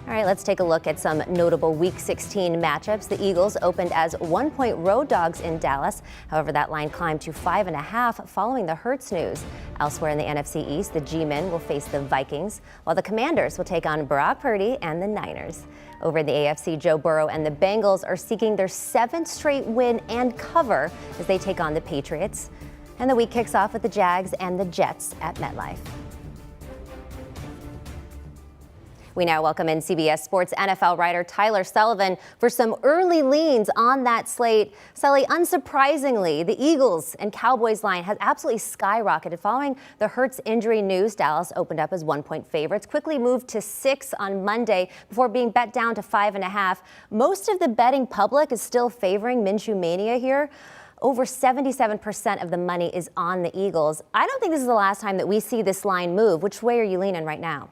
All right, let's take a look at some notable Week 16 matchups. The Eagles opened as 1-point road dogs in Dallas. However, that line climbed to 5.5 following the Hurts news. Elsewhere in the NFC East, the G-Men will face the Vikings, while the Commanders will take on Brock Purdy and the Niners. Over in the AFC, Joe Burrow and the Bengals are seeking their 7th straight win and cover as they take on the Patriots. And the week kicks off with the Jags and the Jets at MetLife. We now welcome in CBS Sports NFL writer Tyler Sullivan for some early leans on that slate. Sully, unsurprisingly, the Eagles and Cowboys line has absolutely skyrocketed following the Hurts injury news. Dallas opened up as 1-point favorites, quickly moved to 6 on Monday before being bet down to 5.5. Most of the betting public is still favoring Minshew mania here. Over 77% of the money is on the Eagles. I don't think this is the last time that we see this line move. Which way are you leaning right now?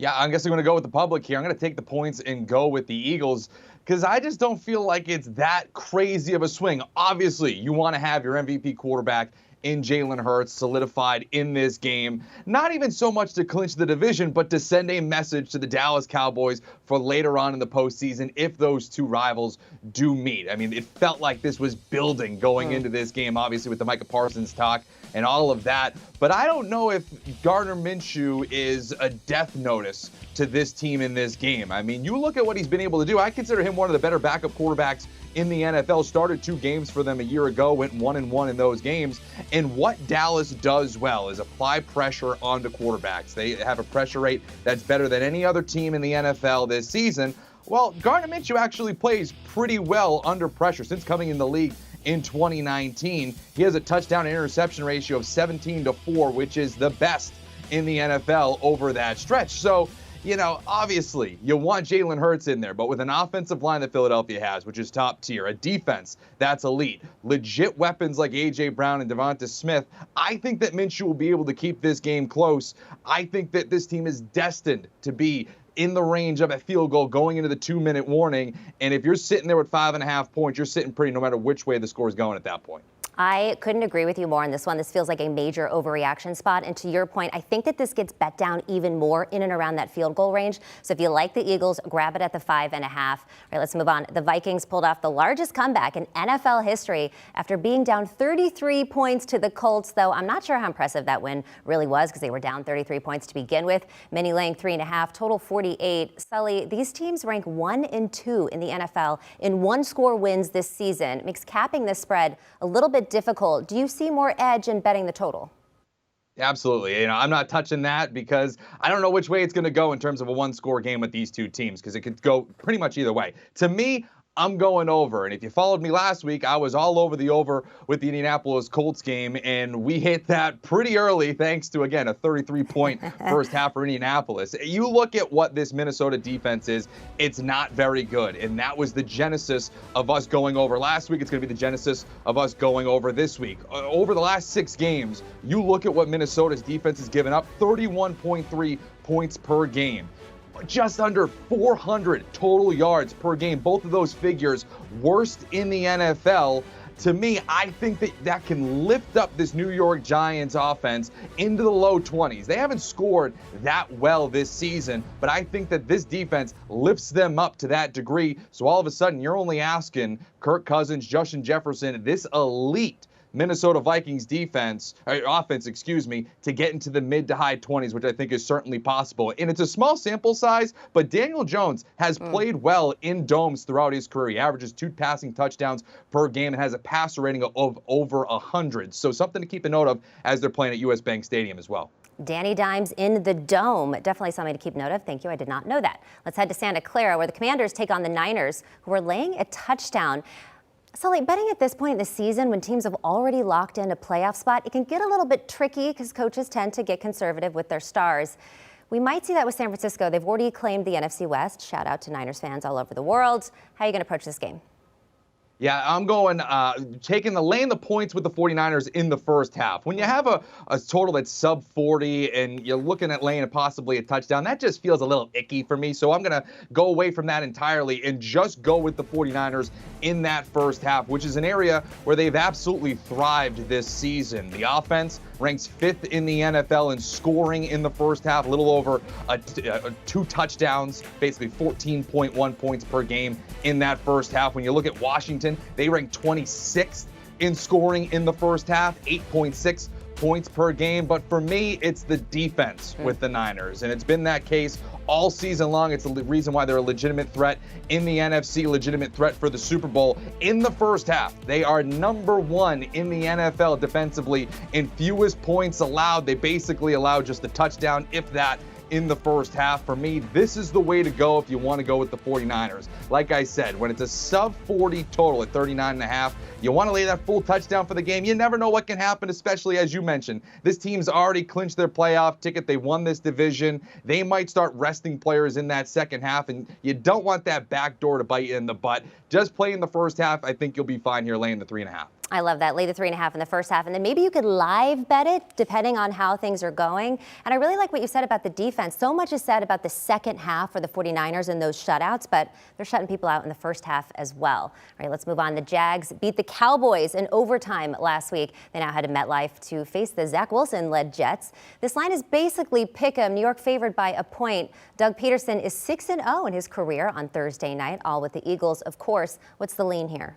Yeah, I guess I'm going to go with the public here. I'm going to take the points and go with the Eagles because I just don't feel like it's that crazy of a swing. Obviously, you want to have your MVP quarterback in Jalen Hurts solidified in this game, not even so much to clinch the division, but to send a message to the Dallas Cowboys for later on in the postseason if those two rivals do meet. I mean, it felt like this was building going into this game, obviously with the Micah Parsons talk and all of that. But I don't know if Gardner Minshew is a death notice to this team in this game. I mean, you look at what he's been able to do. I consider him one of the better backup quarterbacks in the NFL. Started 2 games for them a year ago, went 1-1 in those games. And what Dallas does well is apply pressure onto quarterbacks. They have a pressure rate that's better than any other team in the NFL this season. Well, Gardner Minshew actually plays pretty well under pressure since coming in the league in 2019. He has a touchdown and interception ratio of 17-4, which is the best in the NFL over that stretch. So, you know, obviously you want Jalen Hurts in there, but with an offensive line that Philadelphia has, which is top tier, a defense that's elite, legit weapons like A.J. Brown and Devonta Smith, I think that Minshew will be able to keep this game close. I think that this team is destined to be in the range of a field goal going into the 2-minute warning. And if you're sitting there with 5.5 points, you're sitting pretty no matter which way the score is going at that point. I couldn't agree with you more on this one. This feels like a major overreaction spot. And to your point, I think that this gets bet down even more in and around that field goal range. So if you like the Eagles, grab it at the 5.5. All right, let's move on. The Vikings pulled off the largest comeback in NFL history after being down 33 points to the Colts, though I'm not sure how impressive that win really was because they were down 33 points to begin with. Many laying 3.5, total 48. Sully, these teams rank 1 and 2 in the NFL in one-score wins this season. It makes capping this spread a little bit difficult. Do you see more edge in betting the total? Absolutely. You know, I'm not touching that because I don't know which way it's going to go in terms of a one-score game with these two teams because it could go pretty much either way. To me, I'm going over. And if you followed me last week, I was all over the over with the Indianapolis Colts game, and we hit that pretty early thanks to, again, a 33-point first half for Indianapolis. You look at what this Minnesota defense is, it's not very good. And that was the genesis of us going over last week. It's going to be the genesis of us going over this week. Over the last 6 games, you look at what Minnesota's defense has given up, 31.3 points per game. Just under 400 total yards per game. Both of those figures worst in the NFL. To me, I think that can lift up this New York Giants offense into the low 20s. They haven't scored that well this season, but I think that this defense lifts them up to that degree. So all of a sudden, you're only asking Kirk Cousins, Justin Jefferson, this elite Minnesota Vikings offense, to get into the mid to high 20s, which I think is certainly possible. And it's a small sample size, but Daniel Jones has played well in domes throughout his career. He averages 2 passing touchdowns per game and has a passer rating of over 100. So something to keep a note of as they're playing at US Bank Stadium as well. Danny Dimes in the Dome. Definitely something to keep note of. Thank you. I did not know that. Let's head to Santa Clara, where the Commanders take on the Niners, who are laying a touchdown. Sully, betting at this point in the season when teams have already locked in a playoff spot, it can get a little bit tricky because coaches tend to get conservative with their stars. We might see that with San Francisco. They've already claimed the NFC West. Shout out to Niners fans all over the world. How are you going to approach this game? Yeah, I'm going, laying the points with the 49ers in the first half. When you have a total that's sub 40 and you're looking at laying possibly a touchdown, that just feels a little icky for me. So I'm going to go away from that entirely and just go with the 49ers in that first half, which is an area where they've absolutely thrived this season. The offense ranks 5th in the NFL in scoring in the first half, a little over 2 touchdowns, basically 14.1 points per game in that first half. When you look at Washington, they rank 26th in scoring in the first half, 8.6 points per game. But for me, it's the defense with the Niners, and it's been that case all season long. It's the reason why they're a legitimate threat in the NFC, legitimate threat for the Super Bowl. In the first half, they are number 1 in the NFL defensively in fewest points allowed. They basically allow just a touchdown, if that, in the first half. For me, this is the way to go if you want to go with the 49ers. Like I said, when it's a sub 40 total at 39.5, you want to lay that full touchdown for the game. You never know what can happen, especially as you mentioned. This team's already clinched their playoff ticket. They won this division. They might start resting players in that second half, and you don't want that back door to bite you in the butt. Just play in the first half. I think you'll be fine here laying the 3.5. I love that. Lay the 3.5 in the first half, and then maybe you could live bet it depending on how things are going. And I really like what you said about the defense. So much is said about the second half for the 49ers and those shutouts, but they're shutting people out in the first half as well. All right, let's move on. The Jags beat the Cowboys in overtime last week. They now head to MetLife to face the Zach Wilson-led Jets. This line is basically pick 'em. New York favored by a point. Doug Peterson is 6-0 in his career on Thursday night, all with the Eagles, of course. What's the lean here?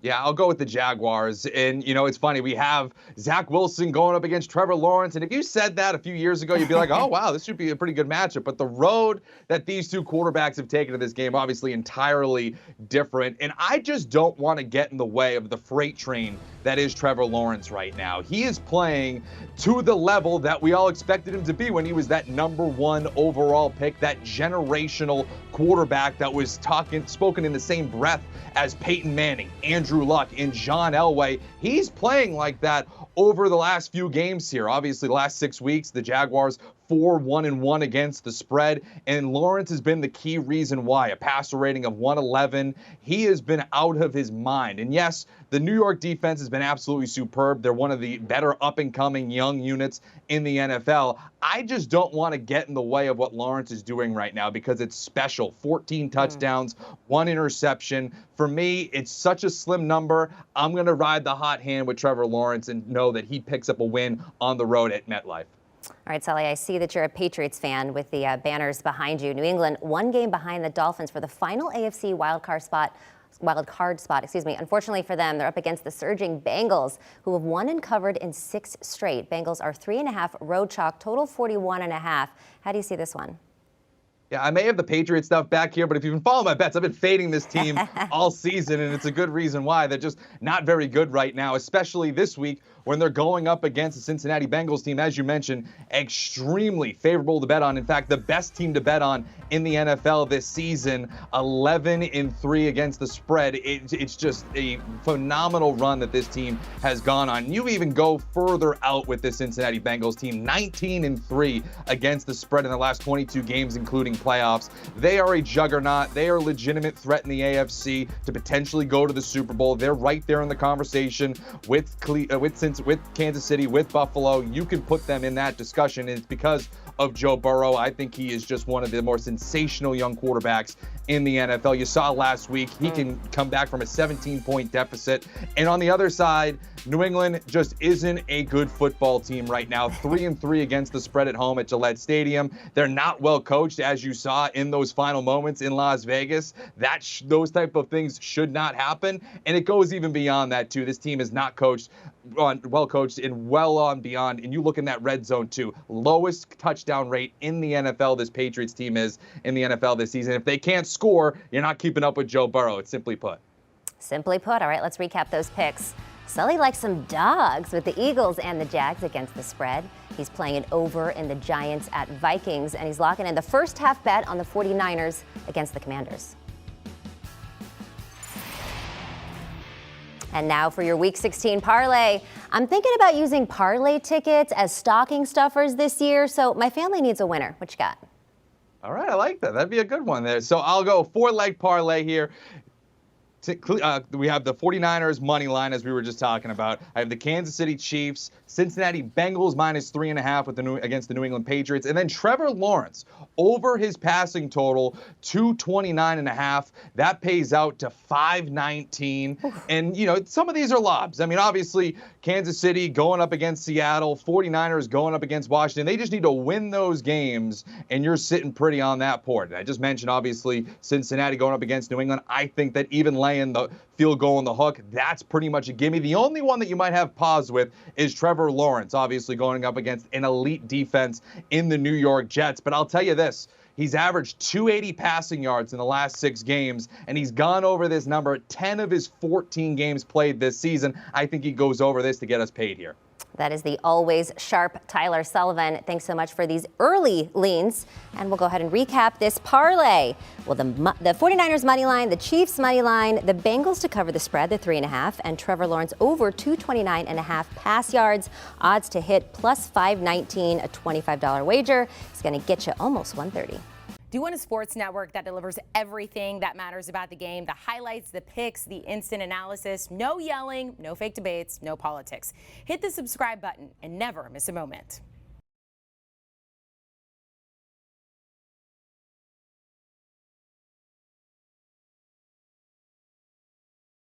Yeah, I'll go with the Jaguars. And, you know, it's funny. We have Zach Wilson going up against Trevor Lawrence. And if you said that a few years ago, you'd be like, oh, wow, this should be a pretty good matchup. But the road that these two quarterbacks have taken to this game, obviously entirely different. And I just don't want to get in the way of the freight train that is Trevor Lawrence right now. He is playing to the level that we all expected him to be when he was that number 1 overall pick, that generational quarterback that was spoken in the same breath as Peyton Manning, Andrew Luck, and John Elway. He's playing like that over the last few games here. Obviously, the last 6 weeks, the Jaguars 4-1-1 against the spread, and Lawrence has been the key reason why. A passer rating of 111. He has been out of his mind. And yes, the New York defense has been absolutely superb. They're one of the better up-and-coming young units in the NFL. I just don't want to get in the way of what Lawrence is doing right now because it's special. 14 touchdowns, 1 interception. For me, it's such a slim number. I'm going to ride the hot hand with Trevor Lawrence and know that he picks up a win on the road at MetLife. All right, Sully, I see that you're a Patriots fan with the banners behind you. New England 1 game behind the Dolphins for the final AFC wild card spot. Unfortunately for them, they're up against the surging Bengals, who have won and covered in 6 straight. Bengals are 3.5 road chalk, total 41.5. How do you see this one? Yeah, I may have the Patriots stuff back here, but if you've been following my bets, I've been fading this team all season, and it's a good reason why. They're just not very good right now, especially this week when they're going up against the Cincinnati Bengals team, as you mentioned, extremely favorable to bet on. In fact, the best team to bet on in the NFL this season, 11-3 against the spread. It's just a phenomenal run that this team has gone on. You even go further out with this Cincinnati Bengals team, 19-3 against the spread in the last 22 games, including playoffs. They are a juggernaut. They are a legitimate threat in the AFC to potentially go to the Super Bowl. They're right there in the conversation with Kansas City, with Buffalo. You can put them in that discussion, and it's because of Joe Burrow. I think he is just one of the more sensational young quarterbacks in the NFL. You saw last week, he can come back from a 17-point deficit. And on the other side, New England just isn't a good football team right now. 3-3 against the spread at home at Gillette Stadium. They're not well coached, as you saw in those final moments in Las Vegas. Those type of things should not happen. And it goes even beyond that, too. This team is not well coached and well on beyond. And you look in that red zone, too. Lowest touchdown rate in the NFL this Patriots team is in the NFL this season. If they can't score, you're not keeping up with Joe Burrow. It's simply put. Simply put. All right, let's recap those picks. Sully likes some dogs with the Eagles and the Jags against the spread. He's playing it over in the Giants at Vikings, and he's locking in the first half bet on the 49ers against the Commanders. And now for your Week 16 parlay. I'm thinking about using parlay tickets as stocking stuffers this year, so my family needs a winner. What you got? All right, I like that. That'd be a good one there. So I'll go 4-leg parlay here. We have the 49ers money line, as we were just talking about. I have the Kansas City Chiefs, Cincinnati Bengals -3.5 against the New England Patriots, and then Trevor Lawrence over his passing total 229.5. That pays out to 519. And some of these are lobs. I mean, obviously Kansas City going up against Seattle, 49ers going up against Washington. They just need to win those games, and you're sitting pretty on that port. And I just mentioned obviously Cincinnati going up against New England. I think that even laying the field goal in the hook, that's pretty much a gimme. The only one that you might have pause with is Trevor Lawrence, obviously going up against an elite defense in the New York Jets. But I'll tell you this, he's averaged 280 passing yards in the last 6 games, and he's gone over this number 10 of his 14 games played this season. I think he goes over this to get us paid here. That is the always sharp Tyler Sullivan. Thanks so much for these early leans. And we'll go ahead and recap this parlay. Well, the 49ers money line, the Chiefs money line, the Bengals to cover the spread, the 3.5, and Trevor Lawrence over 229.5 pass yards. Odds to hit plus 519, a $25 wager. It's going to get you almost 130. Do you want a sports network that delivers everything that matters about the game? The highlights, the picks, the instant analysis, no yelling, no fake debates, no politics. Hit the subscribe button and never miss a moment.